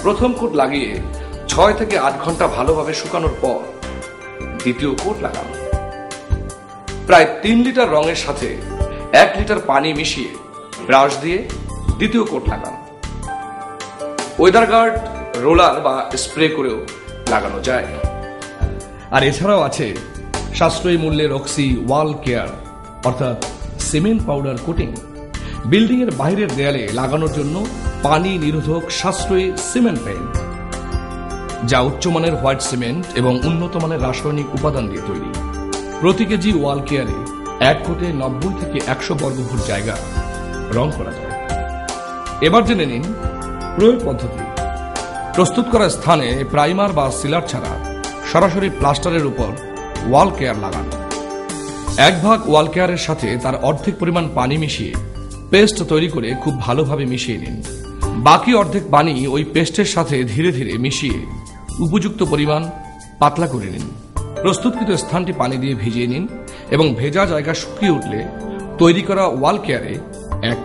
প্রথম কোট লাগিয়ে 6 থেকে 8 ঘন্টা ভালোভাবে শুকানোর পর দ্বিতীয় কোট লাগান। প্রায় 3 লিটার রঙের সাথে 1 লিটার পানি মিশিয়ে ব্রাশ দিয়ে দ্বিতীয় কোট লাগান। ওয়েদার গার্ড, রোলার বা স্প্রে করেও লাগানো যায়। আর এছাড়াও আছে সাশ্রয়ী মূল্যের অক্সি ওয়াল কেয়ার অর্থাৎ সিমেন্ট পাউডার কোটিং। বিল্ডিং এর বাইরের দেয়ালে লাগানোর জন্য পানি নিরোধক সাশ্রয়ী সিমেন্ট পেইন্ট, যা উচ্চমানের হোয়াইট সিমেন্ট এবং উন্নত মানের রাসায়নিক উপাদান দিয়ে তৈরি। প্রতি কেজি ওয়াল কেয়ারে 1 কোটে 90 থেকে 100 বর্গফুট জায়গা রং করা যায়। এবার জেনে নিন প্রয়োগ পদ্ধতি। প্রস্তুত করা স্থানে প্রাইমার বা সিলার ছাড়া সরাসরি প্লাস্টারের উপর ওয়াল কেয়ার লাগান। 1 ভাগ ওয়াল কেয়ারের সাথে তার অর্ধেক পরিমাণ পানি মিশিয়ে পেস্ট তৈরি করে খুব ভালোভাবে মিশিয়ে নিন। বাকি অর্ধেক পানি ওই পেস্টের সাথে ধীরে ধীরে মিশিয়ে উপযুক্ত পরিমাণ পাতলা করে নিন। প্রস্তুতকৃত স্থানটি পানি দিয়ে ভিজিয়ে নিন এবং ভেজা জায়গা শুকিয়ে উঠলে তৈরি করা ওয়াল কেয়ারে 1